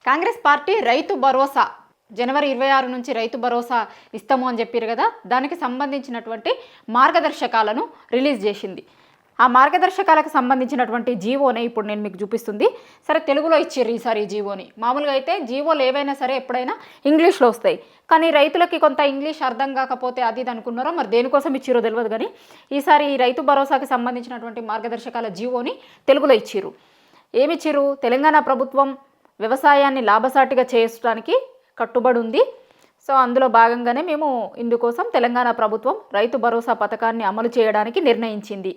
Congress party Rythu Bharosa జనవరి 26 నుంచి రైతు భరోసా ఇస్తాము అని చెప్పారు కదా, దానికి సంబంధించినటువంటి మార్గదర్శకాలను రిలీజ్ చేసింది. ఆ మార్గదర్శకాలకు సంబంధించినటువంటి జీవోనే ఇప్పుడు నేను మీకు చూపిస్తుంది. సరే, తెలుగులో ఇచ్చారు ఈసారి ఈ జీవోని. మామూలుగా అయితే జీవోలు ఏవైనా సరే ఎప్పుడైనా ఇంగ్లీష్లో వస్తాయి, కానీ రైతులకి కొంత ఇంగ్లీష్ అర్థం కాకపోతే అది ఇది అనుకున్నారో మరి దేనికోసం ఇచ్చిరో తెలియదు. కానీ ఈసారి ఈ రైతు భరోసాకి సంబంధించినటువంటి మార్గదర్శకాల జీవోని తెలుగులో ఇచ్చిరు. ఏమిచ్చిరు? తెలంగాణ ప్రభుత్వం వ్యవసాయాన్ని లాభసాటిగా చేయడానికి కట్టుబడి ఉంది. సో అందులో భాగంగానే మేము ఇందుకోసం తెలంగాణ ప్రభుత్వం రైతు భరోసా పథకాన్ని అమలు చేయడానికి నిర్ణయించింది.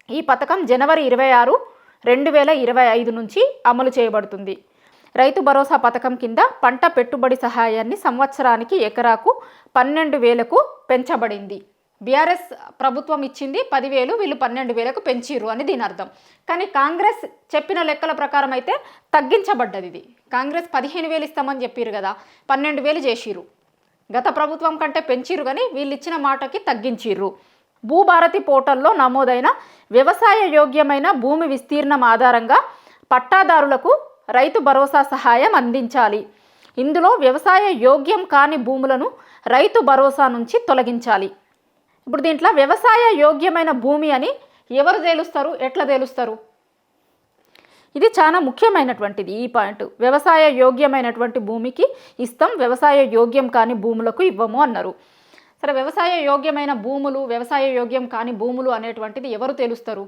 ఈ పథకం జనవరి 26, 2025 నుంచి అమలు చేయబడుతుంది. రైతు భరోసా పథకం కింద పంట పెట్టుబడి సహాయాన్ని సంవత్సరానికి ఎకరాకు 12,000కు పెంచబడింది. బీఆర్ఎస్ ప్రభుత్వం ఇచ్చింది 10,000, వీళ్ళు 12,000కు పెంచిర్రు అని దీని అర్థం. కానీ కాంగ్రెస్ చెప్పిన లెక్కల ప్రకారం అయితే తగ్గించబడ్డది. ఇది కాంగ్రెస్ 15,000 ఇస్తామని చెప్పారు కదా, 12,000 చేసిర్రు. గత ప్రభుత్వం కంటే పెంచిర్రు, కానీ వీళ్ళు ఇచ్చిన మాటకి తగ్గించిర్రు. భూభారతి పోర్టల్లో నమోదైన వ్యవసాయ యోగ్యమైన భూమి విస్తీర్ణం ఆధారంగా పట్టాదారులకు రైతు భరోసా సహాయం అందించాలి. ఇందులో వ్యవసాయ యోగ్యం కాని భూములను రైతు భరోసా నుంచి తొలగించాలి. ఇప్పుడు దీంట్లో వ్యవసాయ యోగ్యమైన భూమి అని ఎవరు తేలుస్తారు, ఎట్లా తేలుస్తారు? ఇది చాలా ముఖ్యమైనటువంటిది ఈ పాయింట్. వ్యవసాయ యోగ్యమైనటువంటి భూమికి ఇస్తాం, వ్యవసాయ యోగ్యం కాని భూములకు ఇవ్వము అన్నారు. సరే, వ్యవసాయ యోగ్యమైన భూములు, వ్యవసాయ యోగ్యం కాని భూములు అనేటువంటిది ఎవరు తేలుస్తారు?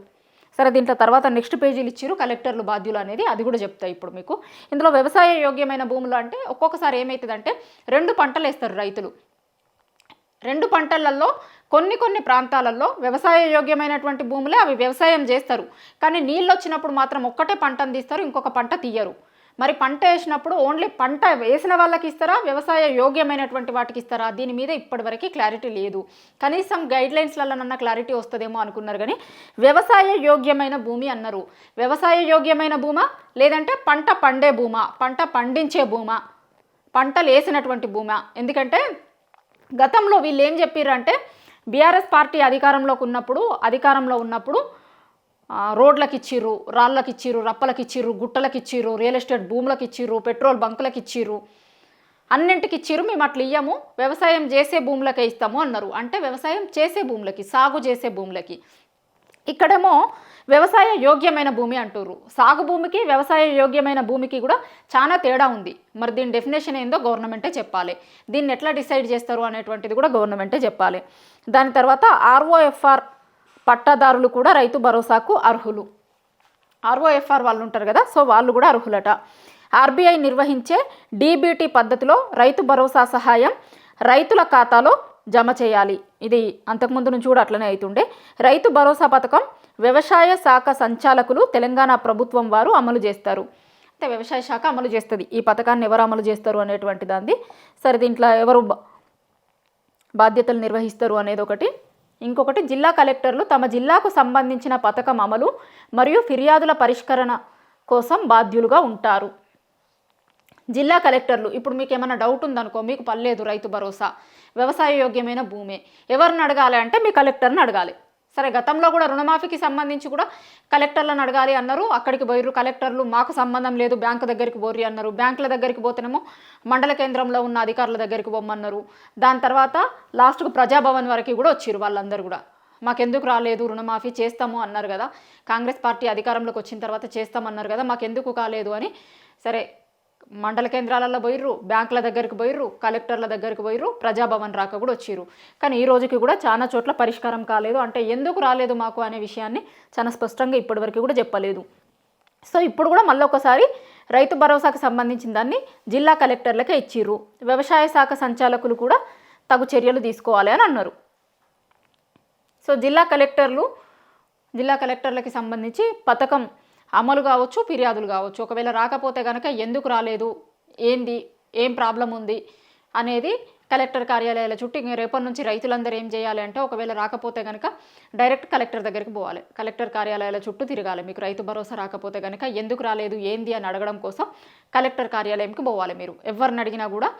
సరే, దీంట్లో తర్వాత నెక్స్ట్ పేజీలు ఇచ్చిరు కలెక్టర్లు బాధ్యులు అనేది, అది కూడా చెప్తాయి ఇప్పుడు మీకు. ఇందులో వ్యవసాయ యోగ్యమైన భూములు అంటే ఒక్కొక్కసారి ఏమవుతుందంటే 2 పంటలు వేస్తారు రైతులు. 2 పంటలలో కొన్ని ప్రాంతాలలో వ్యవసాయ యోగ్యమైనటువంటి భూములే, అవి వ్యవసాయం చేస్తారు. కానీ నీళ్ళు వచ్చినప్పుడు మాత్రం ఒక్కటే పంటను తీస్తారు, ఇంకొక పంట తీయరు. మరి పంట వేసినప్పుడు ఓన్లీ పంట వేసిన వాళ్ళకి ఇస్తారా, వ్యవసాయ యోగ్యమైనటువంటి వాటికి ఇస్తారా? దీని మీద ఇప్పటివరకు క్లారిటీ లేదు. కనీసం గైడ్లైన్స్లలోనన్నా క్లారిటీ వస్తుందేమో అనుకున్నారు, కానీ వ్యవసాయ యోగ్యమైన భూమి అన్నారు. వ్యవసాయ యోగ్యమైన భూమా, లేదంటే పంట పండే భూమా, పంట పండించే భూమా, పంటలు వేసినటువంటి భూమా? ఎందుకంటే గతంలో వీళ్ళు ఏం చెప్పారంటే, బీఆర్ఎస్ పార్టీ అధికారంలో ఉన్నప్పుడు రోడ్లకు ఇచ్చిర్రు, రాళ్ళకి ఇచ్చిర్రు, రప్పలకి ఇచ్చిర్రు, గుట్టలకు ఇచ్చిర్రు, రియల్ ఎస్టేట్ భూములకు ఇచ్చిర్రు, పెట్రోల్ బంకులకు ఇచ్చిర్రు, అన్నింటికి ఇచ్చిర్రు. మేము అట్లా ఇయ్యము, వ్యవసాయం చేసే భూములకే ఇస్తాము అన్నారు. అంటే వ్యవసాయం చేసే భూములకి, సాగు చేసే భూములకి. ఇక్కడేమో వ్యవసాయ యోగ్యమైన భూమి అంటారు. సాగు భూమికి వ్యవసాయ యోగ్యమైన భూమికి కూడా చాలా తేడా ఉంది. మరి దీని డెఫినేషన్ ఏందో గవర్నమెంటే చెప్పాలి. దీన్ని ఎట్లా డిసైడ్ చేస్తారు అనేటువంటిది కూడా గవర్నమెంటే చెప్పాలి. దాని తర్వాత ఆర్ఓఎఫ్ఆర్ పట్టాదారులు కూడా రైతు భరోసాకు అర్హులు. ఆర్ఓఎఫ్ఆర్ వాళ్ళు ఉంటారు కదా, సో వాళ్ళు కూడా అర్హులట. ఆర్బీఐ నిర్వహించే డీబీటీ పద్ధతిలో రైతు భరోసా సహాయం రైతుల ఖాతాలో జమ చేయాలి. ఇది అంతకుముందు నుంచి కూడా అట్లనే అవుతుండే. రైతు భరోసా పథకం వ్యవసాయ శాఖ సంచాలకులు తెలంగాణ ప్రభుత్వం వారు అమలు చేస్తారు. అంటే వ్యవసాయ శాఖ అమలు చేస్తుంది. ఈ పథకాన్ని ఎవరు అమలు చేస్తారు అనేటువంటి దాన్ని. సరే, దీంట్లో ఎవరు బాధ్యతలు నిర్వహిస్తారు అనేది ఒకటి. ఇంకొకటి, జిల్లా కలెక్టర్లు తమ జిల్లాకు సంబంధించిన పథకం అమలు మరియు ఫిర్యాదుల పరిష్కరణ కోసం బాధ్యులుగా ఉంటారు. జిల్లా కలెక్టర్లు, ఇప్పుడు మీకు ఏమైనా డౌట్ ఉందనుకో, మీకు పర్లేదు రైతు భరోసా వ్యవసాయ యోగ్యమైన భూమి, ఎవరిని అడగాలి అంటే మీ కలెక్టర్ని అడగాలి. సరే, గతంలో కూడా రుణమాఫీకి సంబంధించి కూడా కలెక్టర్లను అడగాలి అన్నారు. అక్కడికి పోయిర్రు కలెక్టర్లు, మాకు సంబంధం లేదు బ్యాంకు దగ్గరికి పోర్రి అన్నారు. బ్యాంకుల దగ్గరికి పోతేనేమో మండల కేంద్రంలో ఉన్న అధికారుల దగ్గరికి పోమన్నారు. దాని తర్వాత లాస్ట్కు ప్రజాభవన్ వరకు కూడా వచ్చిర్రు వాళ్ళందరూ కూడా. మాకెందుకు రాలేదు రుణమాఫీ, చేస్తాము అన్నారు కదా, కాంగ్రెస్ పార్టీ అధికారంలోకి వచ్చిన తర్వాత చేస్తామన్నారు కదా, మాకెందుకు కాలేదు అని. సరే, మండల కేంద్రాలలో పోయిర్రు, బ్యాంకుల దగ్గరికి పోయిర్రు, కలెక్టర్ల దగ్గరికి పోయిర్రు, ప్రజాభవన్ రాక కూడా వచ్చిర్రు. కానీ ఈ రోజుకి కూడా చాలా చోట్ల పరిష్కారం కాలేదు. అంటే ఎందుకు రాలేదు మాకు అనే విషయాన్ని చాలా స్పష్టంగా ఇప్పటివరకు కూడా చెప్పలేదు. సో ఇప్పుడు కూడా మళ్ళీ ఒకసారి రైతు భరోసాకు సంబంధించిన దాన్ని జిల్లా కలెక్టర్లకే ఇచ్చిర్రు. వ్యవసాయ శాఖ సంచాలకులు కూడా తగు చర్యలు తీసుకోవాలి అని అన్నారు. సో జిల్లా కలెక్టర్లకి సంబంధించి పథకం అమలు కావచ్చు, ఫిర్యాదులు కావచ్చు. ఒకవేళ రాకపోతే కనుక ఎందుకు రాలేదు, ఏం ప్రాబ్లం ఉంది అనేది కలెక్టర్ కార్యాలయాల చుట్టూ రేపటి నుంచి రైతులందరూ ఏం చేయాలి అంటే, ఒకవేళ రాకపోతే కనుక డైరెక్ట్ కలెక్టర్ దగ్గరికి పోవాలి, కలెక్టర్ కార్యాలయాల చుట్టూ తిరగాలి. మీకు రైతు భరోసా రాకపోతే కనుక ఎందుకు రాలేదు ఏంది అని అడగడం కోసం కలెక్టర్ కార్యాలయంకి పోవాలి. మీరు ఎవరిని అడిగినా కూడా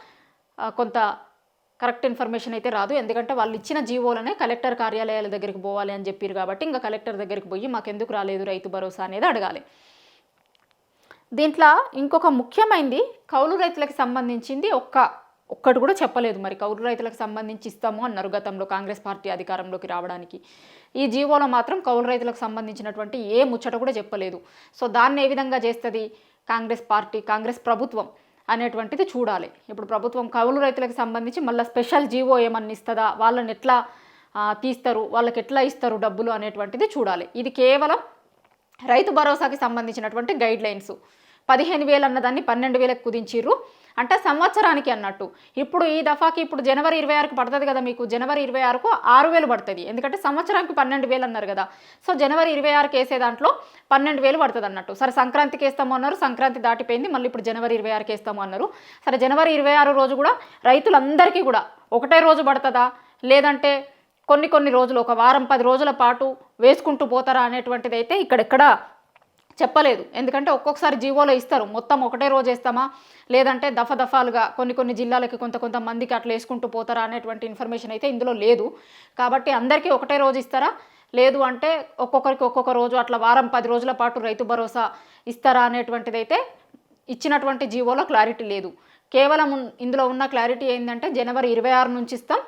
కొంత కరెక్ట్ ఇన్ఫర్మేషన్ అయితే రాదు. ఎందుకంటే వాళ్ళు ఇచ్చిన జీవోలనే కలెక్టర్ కార్యాలయాల దగ్గరికి పోవాలి అని చెప్పారు కాబట్టి ఇంకా కలెక్టర్ దగ్గరికి పోయి మాకెందుకు రాలేదు రైతు భరోసా అనేది అడగాలి. దీంట్లో ఇంకొక ముఖ్యమైనది కౌలు రైతులకు సంబంధించింది ఒక్కటి కూడా చెప్పలేదు. మరి కౌలు రైతులకు సంబంధించి ఇస్తాము అన్నారు గతంలో కాంగ్రెస్ పార్టీ అధికారంలోకి రావడానికి. ఈ జీవోలో మాత్రం కౌలు రైతులకు సంబంధించినటువంటి ఏ ముచ్చట కూడా చెప్పలేదు. సో దాన్ని ఏ విధంగా చేస్తుంది కాంగ్రెస్ పార్టీ, కాంగ్రెస్ ప్రభుత్వం అనేటువంటిది చూడాలి. ఇప్పుడు ప్రభుత్వం కౌలు రైతులకు సంబంధించి మళ్ళీ స్పెషల్ జీవో ఏమన్నా ఇస్తుందా, వాళ్ళని ఎట్లా తీస్తారు, వాళ్ళకి ఎట్లా ఇస్తారు డబ్బులు అనేటువంటిది చూడాలి. ఇది కేవలం రైతు భరోసాకి సంబంధించినటువంటి గైడ్ లైన్స్. 15,000 అన్నదాన్ని 12,000కు కుదించిర్రు, అంటే సంవత్సరానికి అన్నట్టు. ఇప్పుడు ఈ దఫాకి ఇప్పుడు జనవరి 26కు పడుతుంది కదా, మీకు జనవరి 26కు 6,000 పడుతుంది. ఎందుకంటే సంవత్సరానికి 12,000 అన్నారు కదా. సో జనవరి 26కి వేసే దాంట్లో 12,000 పడుతుంది అన్నట్టు. సరే సంక్రాంతికి వేస్తాము అన్నారు, సంక్రాంతి దాటిపోయింది, మళ్ళీ ఇప్పుడు జనవరి 26కి వేస్తాము అన్నారు. సరే జనవరి 26 రోజు కూడా రైతులందరికీ కూడా ఒకటే రోజు పడుతుందా, లేదంటే కొన్ని రోజులు ఒక వారం 10 రోజుల పాటు వేసుకుంటూ పోతారా అనేటువంటిది అయితే ఇక్కడెక్కడ చెప్పలేదు. ఎందుకంటే ఒక్కొక్కసారి జీవోలో ఇస్తారు, మొత్తం ఒకటే రోజు వేస్తామా, లేదంటే దఫాలుగా కొన్ని జిల్లాలకి కొంతమందికి అట్లా వేసుకుంటూ పోతారా అనేటువంటి ఇన్ఫర్మేషన్ అయితే ఇందులో లేదు. కాబట్టి అందరికీ ఒకటే రోజు ఇస్తారా, లేదు అంటే ఒక్కొక్కరికి ఒక్కొక్క రోజు అట్లా వారం 10 రోజుల పాటు రైతు భరోసా ఇస్తారా అనేటువంటిది అయితే ఇచ్చినటువంటి జీవోలో క్లారిటీ లేదు. కేవలం ఇందులో ఉన్న క్లారిటీ ఏంటంటే జనవరి 26 నుంచి ఇస్తాం,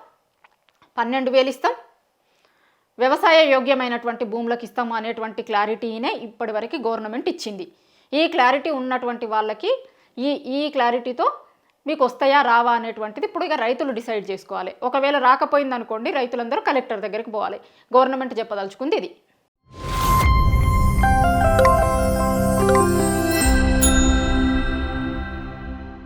12,000 ఇస్తాం, వ్యవసాయ యోగ్యమైనటువంటి భూములకు ఇస్తాము అనేటువంటి క్లారిటీనే ఇప్పటివరకు గవర్నమెంట్ ఇచ్చింది. ఈ క్లారిటీ ఉన్నటువంటి వాళ్ళకి ఈ క్లారిటీతో మీకు వస్తాయా రావా అనేటువంటిది ఇప్పుడు ఇక రైతులు డిసైడ్ చేసుకోవాలి. ఒకవేళ రాకపోయింది అనుకోండి, రైతులందరూ కలెక్టర్ దగ్గరికి పోవాలి. గవర్నమెంట్ చెప్పదలుచుకుంది ఇది.